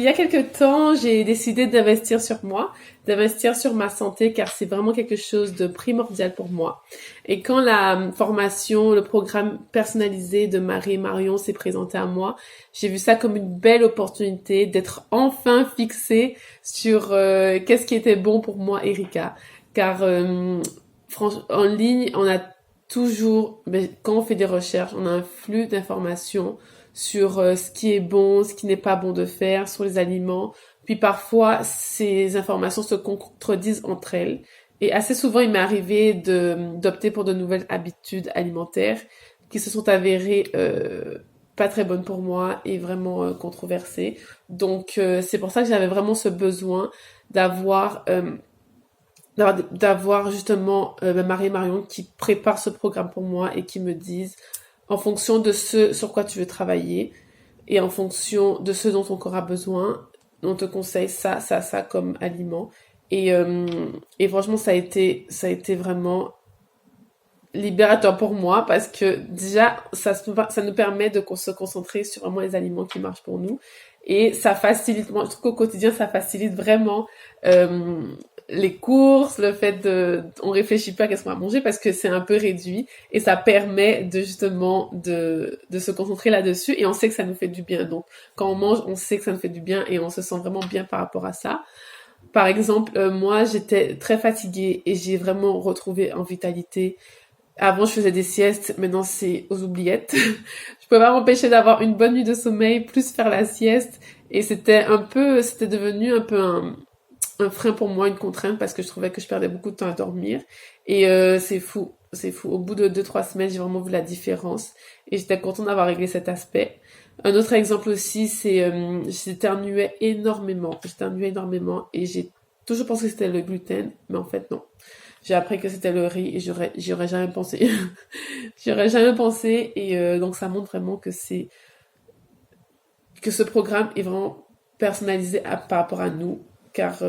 Il y a quelque temps, j'ai décidé d'investir sur moi, d'investir sur ma santé, car c'est vraiment quelque chose de primordial pour moi. Et quand la formation, le programme personnalisé de Marie et Marion s'est présenté à moi, j'ai vu ça comme une belle opportunité d'être enfin fixée sur qu'est-ce qui était bon pour moi, Erika. Car en ligne, on a toujours, quand on fait des recherches, on a un flux d'informations sur ce qui est bon, ce qui n'est pas bon de faire, sur les aliments. Puis parfois, ces informations se contredisent entre elles. Et assez souvent, il m'est arrivé d'opter pour de nouvelles habitudes alimentaires qui se sont avérées pas très bonnes pour moi et vraiment controversées. Donc, c'est pour ça que j'avais vraiment ce besoin d'avoir d'avoir justement Marie et Marion qui préparent ce programme pour moi et qui me disent en fonction de ce sur quoi tu veux travailler et en fonction de ce dont ton corps a besoin, on te conseille ça, ça, ça comme aliment. Et franchement, ça a été vraiment libérateur pour moi parce que déjà, ça nous permet de se concentrer sur vraiment les aliments qui marchent pour nous. Et ça facilite, moi je trouve qu'au quotidien, ça facilite vraiment euh, les courses, le fait on réfléchit pas à qu'est-ce qu'on va manger parce que c'est un peu réduit et ça permet de justement de se concentrer là-dessus et on sait que ça nous fait du bien. Donc quand on mange, on sait que ça nous fait du bien et on se sent vraiment bien par rapport à ça. Par exemple, moi j'étais très fatiguée et j'ai vraiment retrouvé en vitalité. Avant, je faisais des siestes, maintenant c'est aux oubliettes. Je pouvais pas m'empêcher d'avoir une bonne nuit de sommeil, plus faire la sieste. Et c'était devenu un peu un frein pour moi, une contrainte, parce que je trouvais que je perdais beaucoup de temps à dormir. Et c'est fou, c'est fou. Au bout de 2, 3 semaines, j'ai vraiment vu la différence. Et j'étais contente d'avoir réglé cet aspect. Un autre exemple aussi, c'est j'éternuais énormément et j'ai toujours pensé que c'était le gluten, mais en fait non. J'ai appris que c'était le riz et j'y aurais jamais pensé. J'y aurais jamais pensé et donc ça montre vraiment que ce programme est vraiment personnalisé par rapport à nous car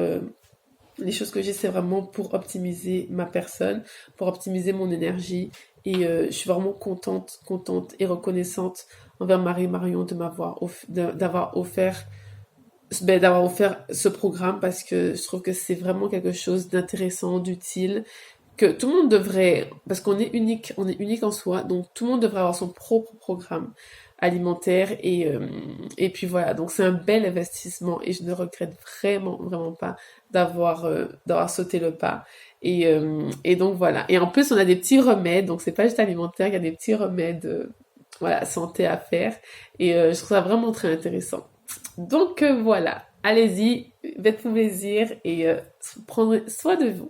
les choses que j'ai c'est vraiment pour optimiser ma personne, pour optimiser mon énergie et je suis vraiment contente et reconnaissante envers Marie et Marion d'avoir offert ce programme parce que je trouve que c'est vraiment quelque chose d'intéressant, d'utile, que tout le monde devrait, parce on est unique en soi, donc tout le monde devrait avoir son propre programme alimentaire et puis voilà, donc c'est un bel investissement et je ne regrette vraiment pas d'avoir sauté le pas et donc voilà. Et en plus on a des petits remèdes, donc c'est pas juste alimentaire, il y a des petits remèdes voilà, santé à faire et je trouve ça vraiment très intéressant. Donc voilà, allez-y, faites-vous plaisir et prenez soin de vous.